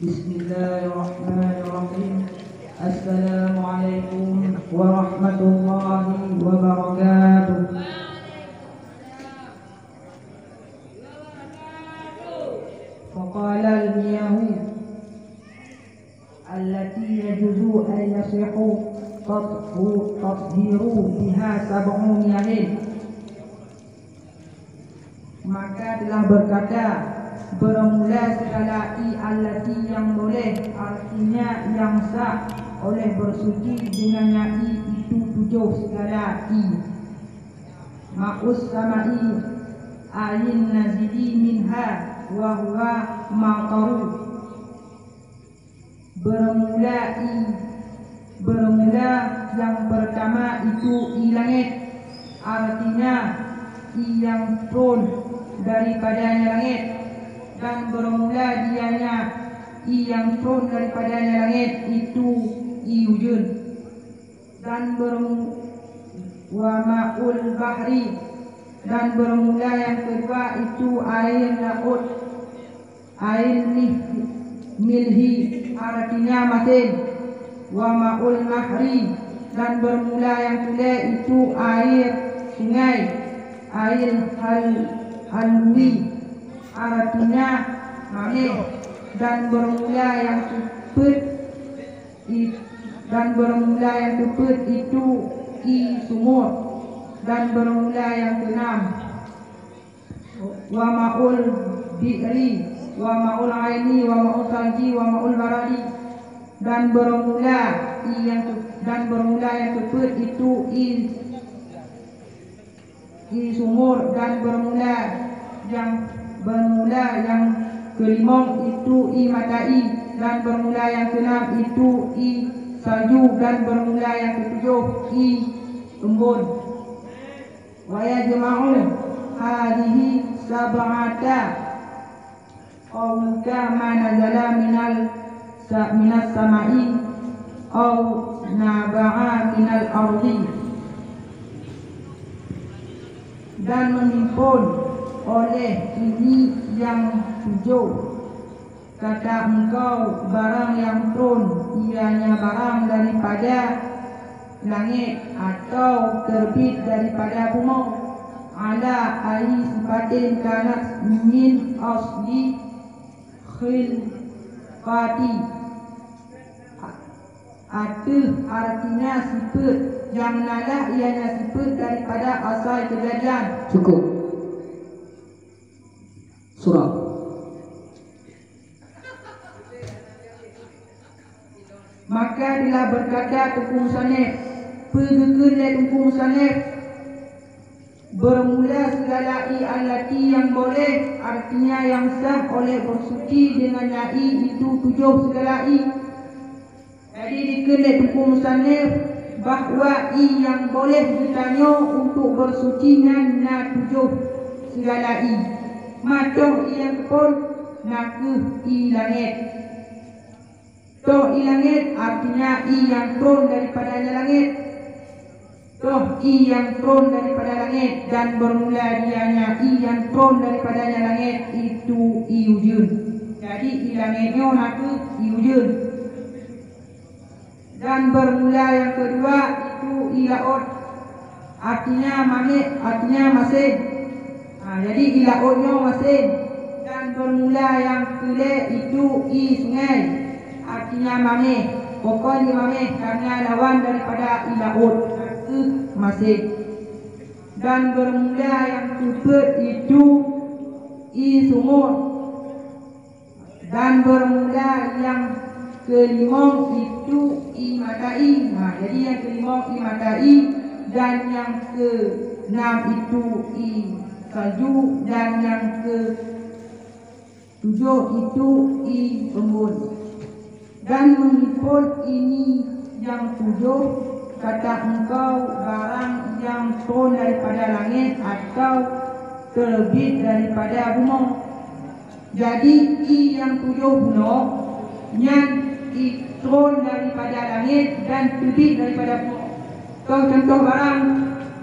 Bismillahirrahmanirrahim. Assalamualaikum warahmatullahi wabarakatuh. Faqala al-miyahu allati yajuzu an yasihu tathiru biha sab'u miyahin. Maka telah berkata, bermula segala allati yang boleh, artinya yang sah, oleh bersuci dengannya itu 7 segala ma'us sama'i ayin nazili minha wa huwa ma'taru. Bermula yang pertama itu langit, artinya yang turun daripadanya langit, dan bermula dianya yang turun daripadanya langit itu wujud. Dan wa ma'ul bahri, dan bermula yang kedua itu air laut, air milhi, artinya masin. Wa ma'ul nahri, dan bermula yang kedua itu air sungai, air halwi, artinya manis. Dan bermula yang keempat itu sumur. Dan bermula yang keenam wa ma'ul bi'ri, wa ma'ul aini, wa ma'ul salji, wa ma'ul baradi. Dan bermula yang keempat itu sumur. Dan bermula yang kelima itu matai. Dan bermula yang keenam itu salju. Dan bermula yang ketujuh embun. Wa yajma'u hadhihi sab'ata aw kama nazala minas sama'i aw naba'a minal ardi. Dan menghimpun oleh ini yang 7, kata engkau barang yang turun, ianya barang daripada langit atau terbit daripada bumi, ala ayi sifatin kanat min asli khilqati. Artinya sifat yang nalah ianya sifat daripada asal kejadian. Cukup. Surah. Maka bila berkata Tunku Musannif, pergegerlah Tunku Musannif, bermula segala allati yang boleh, artinya yang sah, oleh bersuci dengannya itu 7 segala Jadi dikenal Tunku Musannif bahawa yang boleh ditanya untuk bersuci dengan 7 segala Matoh yang pun nakuh langit. Toh langit artinya yang turun daripadanya langit. Toh yang turun daripada langit, dan bermula dianya yang turun daripadanya langit itu wujud. Jadi langitnya nakuh wujud. Dan bermula yang kedua itu laut, artinya manis, artinya masin. Jadi lautnya masin. Dan bermula yang kedua itu sungai, artinya manis. Pokoknya manis karena lawan daripada laut masin. Dan bermula yang keempat itu sumur. Dan bermula yang kelima itu matai. Jadi yang kelima matai, dan yang keenam itu salju, dan yang ke-7 itu embun. Dan menghimpun ini yang 7, kata engkau barang yang turun daripada langit atau terbit daripada bumi. Jadi yang 7 guna yang turun daripada langit dan terbit daripada bumi. Contoh barang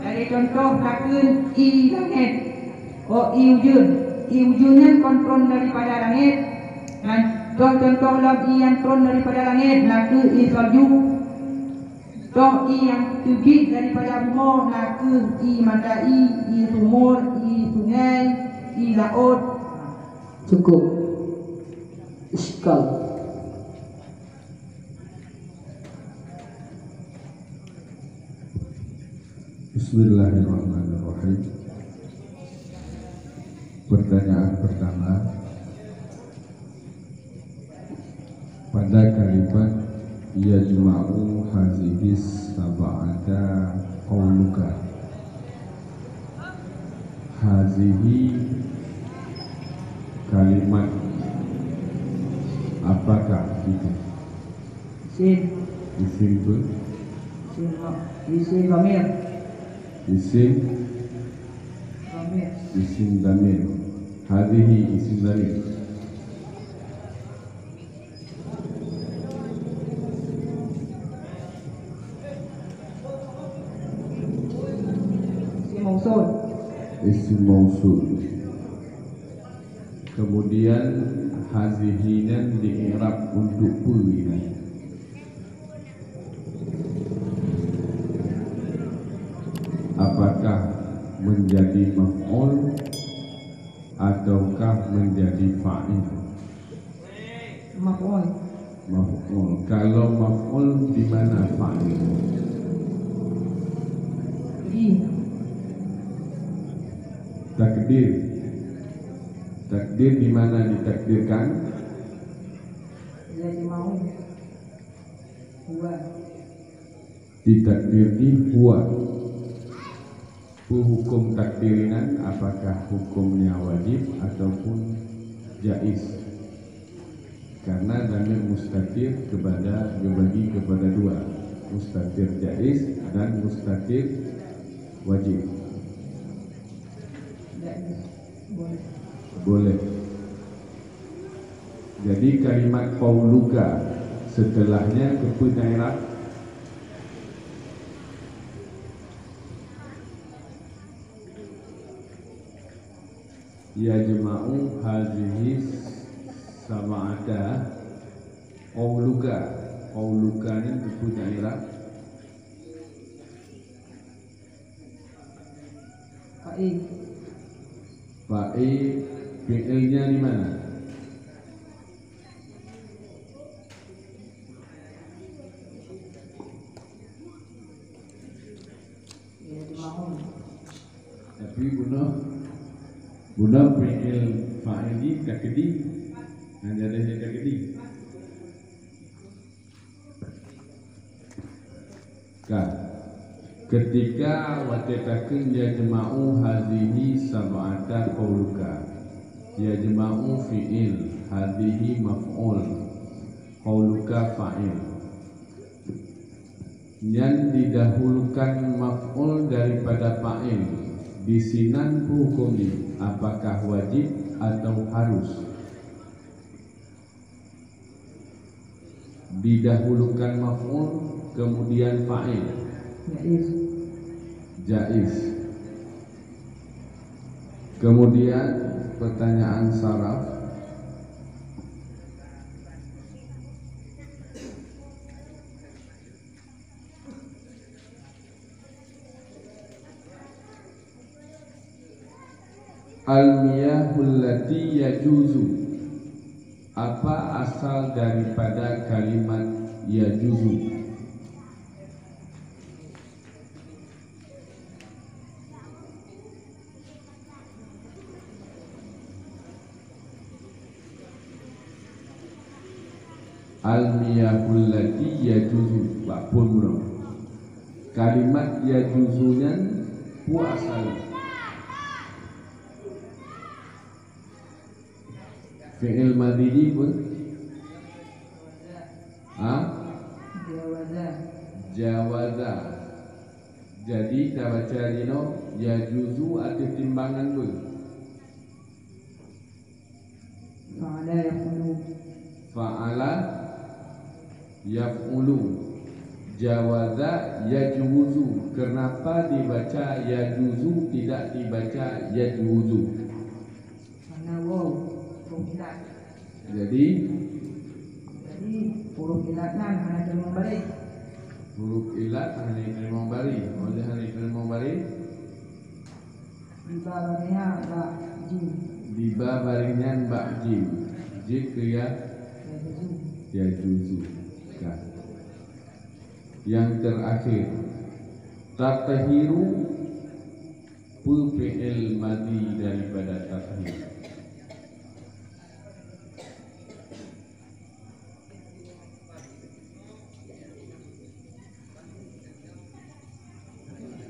dari contoh lakun langit. Wujud. Wujudnya kontrol daripada langit, dan Toh contoh lam i yang turun daripada langit, naka i salju. Toh i yang terbit daripada bumi, naka i madai, i sumur, i sungai, i laut. Cukup. Iskal. Bismillahirrahmanirrahim. Pertanyaan pertama, pada kalimat yajma'u hazihis sab'ata qauluka, hazihi kalimat apakah itu? Isim pun? Isim dhamir. Isim dhamir. Hazihi isim dhamir. Isim mausul. Kemudian hazihinan di-i'rab untuk ini. Apakah menjadi maf'ul ataukah menjadi fa'il? Maf'ul. Maf'ul. Kalau maf'ul di mana fa'il? Takdir. Takdir di mana ditakdirkan? Jadi mau. Huwa. Ditakdiri huwa. Hukum takdirinan apakah hukumnya wajib ataupun jaiz? Karena dhamir mustatir dibagi kepada dua, mustatir jaiz dan mustatir wajib. Boleh. Jadi kalimat qauluka setelahnya kepenairat yajma'u hazihi sab'ata qauluka. Qauluka ini kepenairat fa'il. Fi'ilnya di mana? Tapi guna fi'il fa'il di takdi hanya ada takdi. Ketika watetakeun yajma'u hazihi sab'ata qauluka, yajma'u fi'il, hadhihi maf'ul, qauluka fa'il. Yang didahulukan maf'ul daripada fa'il bisinan hukum ini, apakah wajib atau harus? Didahulukan maf'ul kemudian fa'il. Jaiz. Kemudian pertanyaan saraf, al-miyahul lati yajuzu, apa asal daripada kalimat yajuzu? Al-miyahul lati yajuzu bakpun bro. Kalimat yajuzunya puasal fi'il madhi pun jawaza. Jadi kita baca dino yajuzu ada timbangan pun fa'ala yaf'ulu, jawaza yajwuzu. Kenapa dibaca yajuzu tidak dibaca yajwuzu? Jadi huruf ilatnya hanya terima balik. huruf ilat hari terima bari. Oleh hari terima bari Di bawahnya bak jim. diba baringan bak jim. Jik ya juzu. Kan. Yang terakhir tatahiru PPL madi daripada tathir.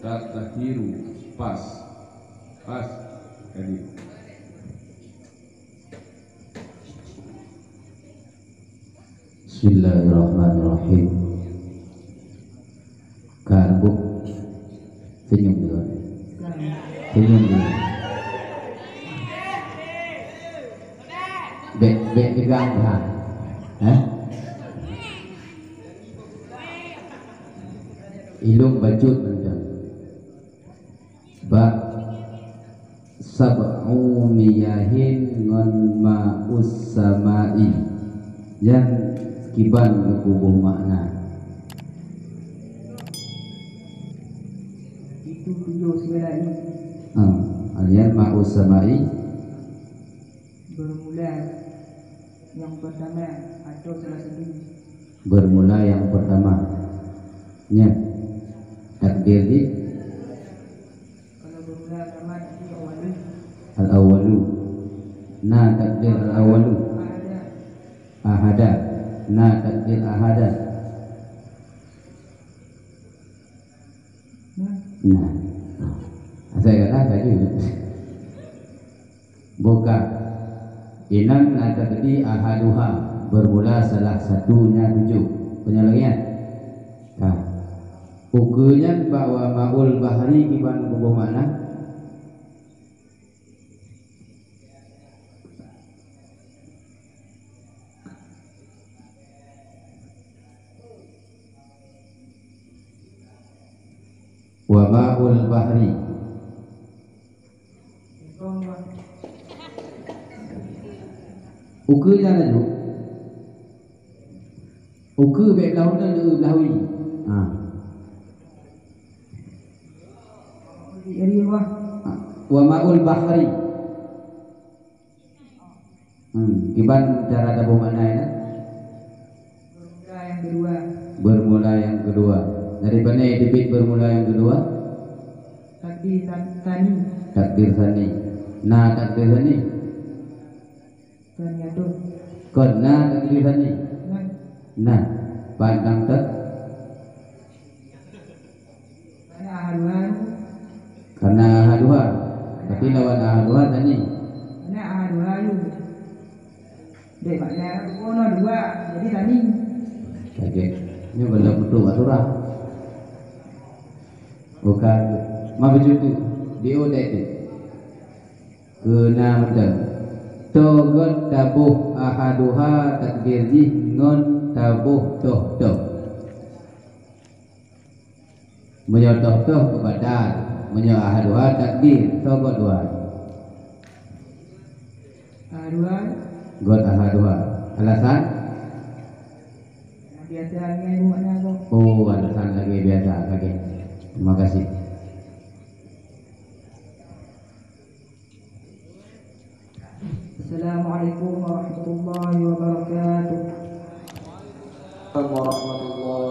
Tatahiru pas tadi. Bismillahirrahmanirrahim. Karbuk senyum dulu. Senyum dulu. Bek pegang dah. Ilung bacut macam. Ba sab'u miyahin ngon ma'us samai yang kiban berkubuh makna. Itu 7 Alian ma'us samai bermula yang pertama atau salah satu. Bermula yang pertama. Nya takdir di Kalau bermula pertama itu awalu. al-awwalu. Na takdir al-awwalu. Ada Ahada. Na takdir ahada. Nah, saya kata juga. Buka. Inam na takdir ahaduha. Bermula salah satunya 7. Penyalagian. Nah, ukurnya bahwa ma'ul bahari kiban bubuh mana? Wa ma'ul bahri ukurnya dulu. Ukur baik lahun dan lahui. di wah Wa ma'ul bahri. Kiban cara ada mana ya? bermula yang kedua. Bermula yang kedua. Dari mana debit bermula yang kedua? Takdir tani. Takdir sani. Na takdir sani. Tani atau Kon na takdir sani. Nah, pandang tak mana ahaduan. karena ahadua. Tapi lawan ahadua tani. Mana ahaduan. Dek makna kono 2 jadi tani. Kaget. Ini belum betul aturan. Bukan. Ma begitu. Dia itu. Kena macam. Togot tabuh ahaduha takdir ngon tabuh toh. Menyotoh kepada menyoahaduha takdir togot 2. Ahaduan God ahaduha. Alasan? biasa dengan ibu makna kok. Oh, alasan lagi biasa. Kaget. Terima kasih. Assalamualaikum warahmatullahi wabarakatuh. Warahmatullahi